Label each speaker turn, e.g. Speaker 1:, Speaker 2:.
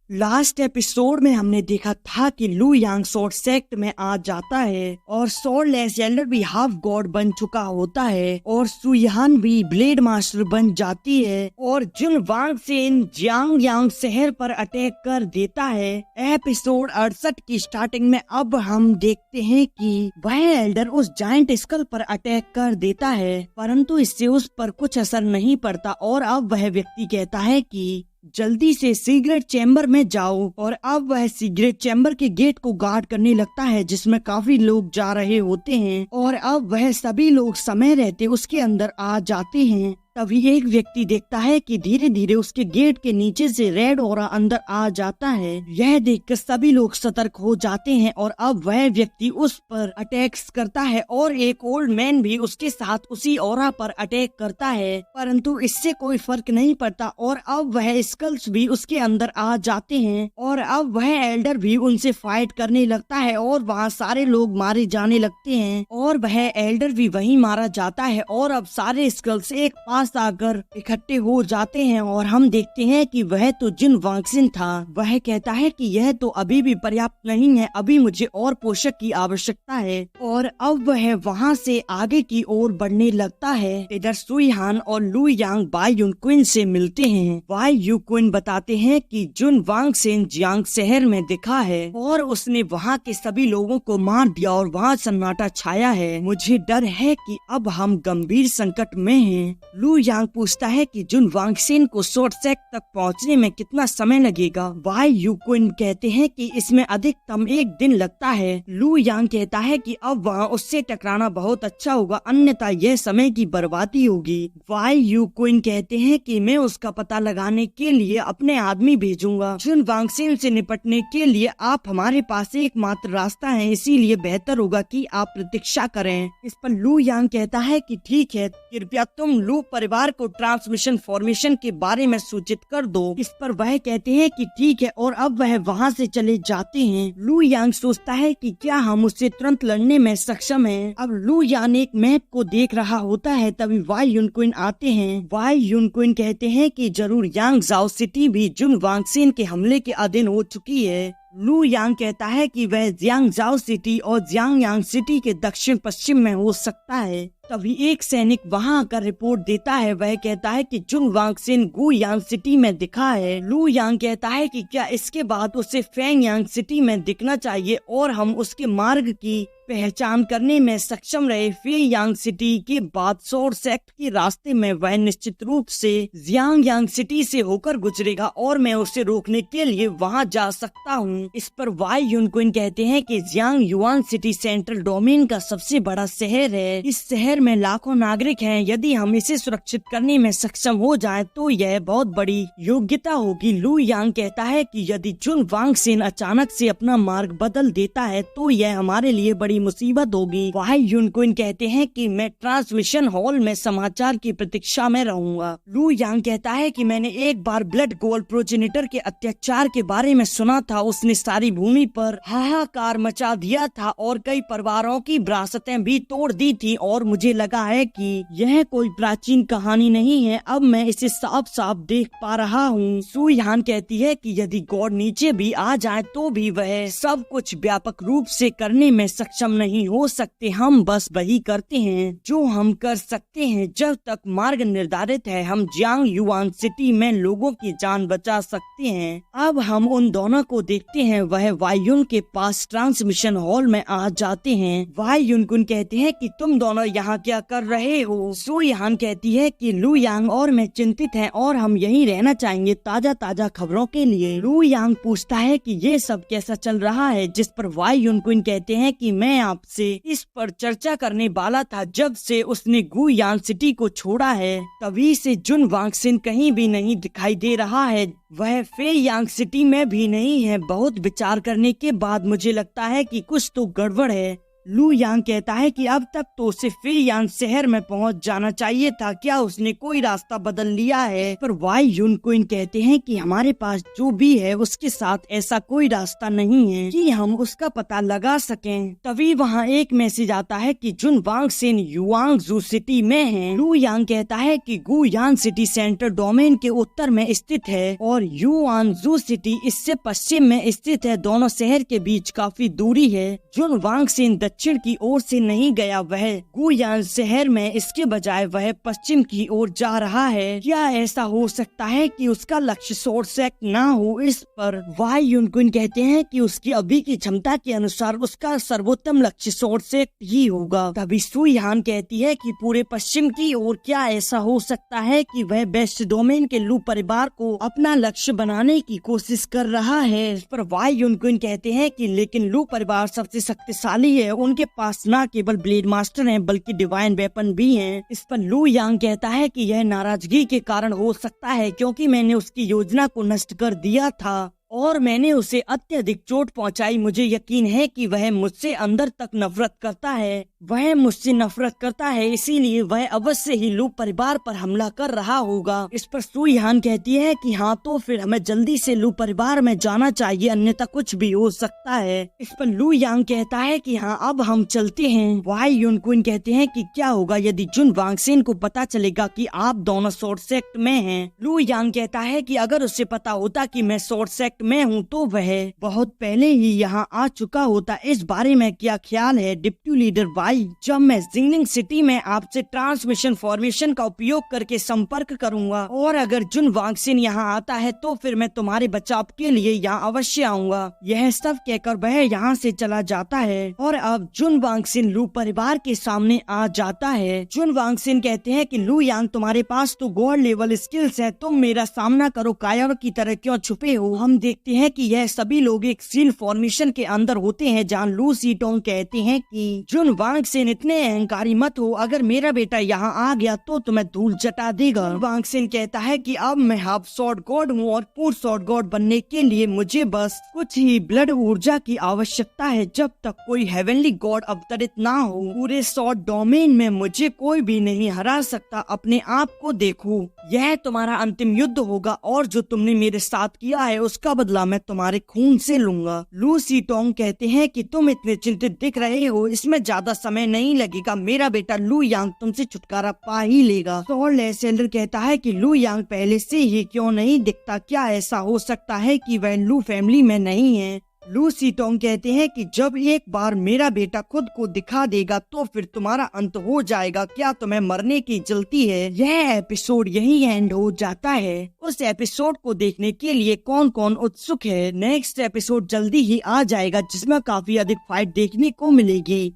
Speaker 1: Last episode में हमने देखा था कि लू यांग स्वॉर्ड सेक्ट में आ जाता है और स्वॉर्डलेस एल्डर भी हाफ गॉड बन चुका होता है और सुयान भी ब्लेड मास्टर बन जाती है और जुन वांग सेन जियांग यांग शहर पर अटैक कर देता है। एपिसोड 68 की स्टार्टिंग में अब हम देखते हैं कि वह एल्डर उस जायंट स्कल पर अटैक कर देता है, परंतु इससे उस पर कुछ असर नहीं पड़ता और अब वह व्यक्ति कहता है कि जल्दी से सीक्रेट चैम्बर में जाओ और अब वह सीक्रेट चैम्बर के गेट को गार्ड करने लगता है जिसमें काफी लोग जा रहे होते हैं और अब वह सभी लोग समय रहते उसके अंदर आ जाते हैं। तभी एक व्यक्ति देखता है कि धीरे धीरे उसके गेट के नीचे से रेड ऑरा अंदर आ जाता है। यह देखकर सभी लोग सतर्क हो जाते हैं और अब वह व्यक्ति उस पर अटैक्स करता है और एक ओल्ड मैन भी उसके साथ उसी ऑरा पर अटैक करता है, परंतु इससे कोई फर्क नहीं पड़ता और अब वह स्कल्स भी उसके अंदर आ जाते हैं और अब वह एल्डर भी उनसे फाइट करने लगता है और वहाँ सारे लोग मारे जाने लगते हैं और वह एल्डर भी वहीं मारा जाता है और अब सारे स्कल्स एक पास आकर इकट्ठे हो जाते हैं और हम देखते हैं कि वह तो जिन वांगसिन था। वह कहता है कि यह तो अभी भी पर्याप्त नहीं है, अभी मुझे और पोषक की आवश्यकता है और अब वह वहां से आगे की ओर बढ़ने लगता है। इधर सुईहान और लू यांग बाई युनक्विन से मिलते हैं। बाई युनक्विन बताते हैं कि जुन वांगसेन जियांग शहर में दिखा है और उसने वहाँ के सभी लोगों को मार दिया और वहाँ सन्नाटा छाया है। मुझे डर है कि अब हम गंभीर संकट में हैं। लू यांग पूछता है कि जुन वांगसेन को स्वॉर्ड सेक्ट तक पहुंचने में कितना समय लगेगा। वाई युक्विन कहते हैं कि इसमें अधिकतम 1 दिन लगता है। लू यांग कहता है कि अब वहाँ उससे टकराना बहुत अच्छा होगा, अन्यथा यह समय की बर्बादी होगी। वाई युक्विन कहते हैं कि मैं उसका पता लगाने के लिए अपने आदमी भेजूंगा। जुन वांगसेन से निपटने के लिए आप हमारे पास एकमात्र रास्ता है, इसीलिए बेहतर होगा कि आप प्रतीक्षा करें। इस पर लू यांग कहता है कि ठीक है, कृपया तुम लू परिवार को ट्रांसमिशन फॉर्मेशन के बारे में सूचित कर दो। इस पर वह कहते हैं कि ठीक है और अब वह वहां से चले जाते हैं। लू यांग सोचता है कि क्या हम उससे तुरंत लड़ने में सक्षम हैं। अब लू यांग एक मैप को देख रहा होता है, तभी वाई युनक्विन आते हैं। वाई युनक्विन कहते हैं कि जरूर यांग जाओ सिटी भी जुन वांगसेन के हमले के अधीन हो चुकी है। लू यांग कहता है कि वह जियांग जाओ सिटी और जियांग यांग सिटी के दक्षिण पश्चिम में हो सकता है। तभी एक सैनिक वहां आकर रिपोर्ट देता है। वह कहता है कि जुन वांगसेन गु यांग सिटी में दिखा है। लू यांग कहता है कि क्या इसके बाद उसे फेंग यांग सिटी में दिखना चाहिए और हम उसके मार्ग की पहचान करने में सक्षम रहे। फे यांग सिटी के बाद स्वॉर्ड सेक्ट के रास्ते में वह निश्चित रूप से जियांग यांग सिटी से होकर गुजरेगा और मैं उसे रोकने के लिए वहां जा सकता हूं। इस पर वाई युनक्विन कहते हैं कि Jiang yuan city central domain का सबसे बड़ा शहर है। इस शहर में लाखों नागरिक हैं। यदि हम इसे सुरक्षित करने में सक्षम हो जाएं तो यह बहुत बड़ी योग्यता होगी। लू यांग कहता है कि यदि जुन वांगसेन अचानक से अपना मार्ग बदल देता है तो यह हमारे लिए बड़ी मुसीबत होगी। वाई युनक्विन कहते हैं कि मैं ट्रांसमिशन हॉल में समाचार की प्रतीक्षा में रहूंगा। लू यांग कहता है कि मैंने एक बार ब्लड गोल्ड प्रोजेनिटर के अत्याचार के बारे में सुना था। उसने सारी भूमि पर हाहाकार मचा दिया था और कई परिवारों की विरासतें भी तोड़ दी थी और मुझे लगा है कि यह कोई प्राचीन कहानी नहीं है, अब मैं इसे साफ साफ देख पा रहा हूँ। सुईहान कहती है कि यदि गॉड नीचे भी आ जाए तो भी वह सब कुछ व्यापक रूप से करने में सक्षम नहीं हो सकते। हम बस वही करते हैं जो हम कर सकते हैं। जब तक मार्ग निर्धारित है हम जियांग युआन सिटी में लोगों की जान बचा सकते हैं। अब हम उन दोनों को देखते हैं। वह वायुन के पास ट्रांसमिशन हॉल में आ जाते हैं। वाई युनक्विन कहते हैं कि तुम दोनों यहाँ क्या कर रहे हो। सुईहान कहती है कि लू यांग और मैं चिंतित हैं और हम यहीं रहना चाहेंगे ताजा ताजा खबरों के लिए। लू यांग पूछता है कि ये सब कैसा चल रहा है, जिस पर वाई युनक्विन कहते हैं कि मैं आपसे इस पर चर्चा करने वाला था। जब से उसने गु यांग सिटी को छोड़ा है तभी से जुन वांगसेन कहीं भी नहीं दिखाई दे रहा है। वह फे यांग सिटी में भी नहीं है। बहुत विचार करने के बाद मुझे लगता है कि कुछ तो गड़बड़ है। लू यांग कहता है कि अब तक तो उसे फेयान शहर में पहुंच जाना चाहिए था, क्या उसने कोई रास्ता बदल लिया है? पर वाई यून क्विन कहते हैं कि हमारे पास जो भी है उसके साथ ऐसा कोई रास्ता नहीं है कि हम उसका पता लगा सकें। तभी वहाँ एक मैसेज आता है कि जुन वांग सिन युआंगजू सिटी में है। लू यांग कहता है कि गुयान सिटी सेंट्रल डोमेन के उत्तर में स्थित है और युआंगजू सिटी इससे पश्चिम में स्थित है। दोनों शहर के बीच काफी दूरी है। जुन वांग सिन दक्षिण की ओर से नहीं गया, वह गुयान शहर में, इसके बजाय वह पश्चिम की ओर जा रहा है। क्या ऐसा हो सकता है कि उसका लक्ष्य सोर्ड सेक्ट ना हो? इस पर वाई यूनकुन कहते हैं कि उसकी अभी की क्षमता के अनुसार उसका सर्वोत्तम लक्ष्य सोर्ड सेक्ट ही होगा। तभी सुयान कहती है कि पूरे पश्चिम की ओर क्या ऐसा हो सकता है कि वह वेस्ट डोमेन के लू परिवार को अपना लक्ष्य बनाने की कोशिश कर रहा है। इस पर वाई यूनकुन कहते हैं कि लेकिन लू परिवार सबसे शक्तिशाली है, उनके पास न केवल ब्लेड मास्टर हैं बल्कि डिवाइन वेपन भी हैं। इस पर लू यांग कहता है कि यह नाराजगी के कारण हो सकता है क्योंकि मैंने उसकी योजना को नष्ट कर दिया था और मैंने उसे अत्यधिक चोट पहुंचाई। मुझे यकीन है कि वह मुझसे अंदर तक नफरत करता है, वह मुझसे नफरत करता है, इसीलिए वह अवश्य ही लू परिवार पर हमला कर रहा होगा। इस पर सुयान कहती है कि हाँ, तो फिर हमें जल्दी से लू परिवार में जाना चाहिए, अन्यथा कुछ भी हो सकता है। इस पर लू यांग कहता है कि हाँ, अब हम चलते हैं। वाई यूनकुन कहते हैं कि क्या होगा यदि जुन वांगसेन को पता चलेगा कि आप दोनों सोर्ड सेक्ट में हैं? लू यांग कहता है कि अगर उसे पता होता कि मैं सोर्ड सेक्ट में हूँ तो वह बहुत पहले ही यहाँ आ चुका होता। इस बारे में क्या ख्याल है डिप्टी लीडर वाई? जब मैं जिंगलिंग सिटी में आपसे ट्रांसमिशन फॉर्मेशन का उपयोग करके संपर्क करूंगा और अगर जुन वांगसिन यहाँ आता है तो फिर मैं तुम्हारे बचाव के लिए यहाँ अवश्य आऊंगा। यह सब कहकर वह यहाँ से चला जाता है और अब जुन वांगसिन लू परिवार के सामने आ जाता है। जुन वांगसिन कहते हैं कि लू यांग, तुम्हारे पास तो गॉड लेवल स्किल्स है, तुम मेरा सामना करो, कायर की तरह क्यों छुपे हो? हम देखते हैं कि यह सभी लोग एक सील फॉर्मेशन के अंदर होते हैं जहाँ लू सीटोंग कहते हैं कि जुन वांगसेन, इतने अहंकारी मत हो, अगर मेरा बेटा यहाँ आ गया तो तुम्हें धूल चटा देगा। वांगसेन कहता है कि अब मैं हाफ सॉर्ड गॉड हूँ और पूर्ण सॉर्ड गॉड बनने के लिए मुझे बस कुछ ही ब्लड ऊर्जा की आवश्यकता है। जब तक कोई हेवनली गॉड अवतरित ना हो पूरे सॉर्ड डोमेन में मुझे कोई भी नहीं हरा सकता। अपने आप को देखो, यह तुम्हारा अंतिम युद्ध होगा और जो तुमने मेरे साथ किया है उसका बदला मैं तुम्हारे खून से लूंगा। लू सीटोंग कहते हैं कि तुम इतने चिंतित दिख रहे हो, इसमें ज्यादा समय नहीं लगेगा, मेरा बेटा लू यांग तुमसे छुटकारा पा ही लेगा। सॉर्ड लेसेंडर कहता है कि लू यांग पहले से ही क्यों नहीं दिखता? क्या ऐसा हो सकता है कि वह लू फैमिली में नहीं है? लू सीटोंग कहते हैं कि जब एक बार मेरा बेटा खुद को दिखा देगा तो फिर तुम्हारा अंत हो जाएगा। क्या तुम्हें मरने की जल्दी है? यह एपिसोड यही एंड हो जाता है। उस एपिसोड को देखने के लिए कौन कौन उत्सुक है? नेक्स्ट एपिसोड जल्दी ही आ जाएगा जिसमें काफी अधिक फाइट देखने को मिलेगी।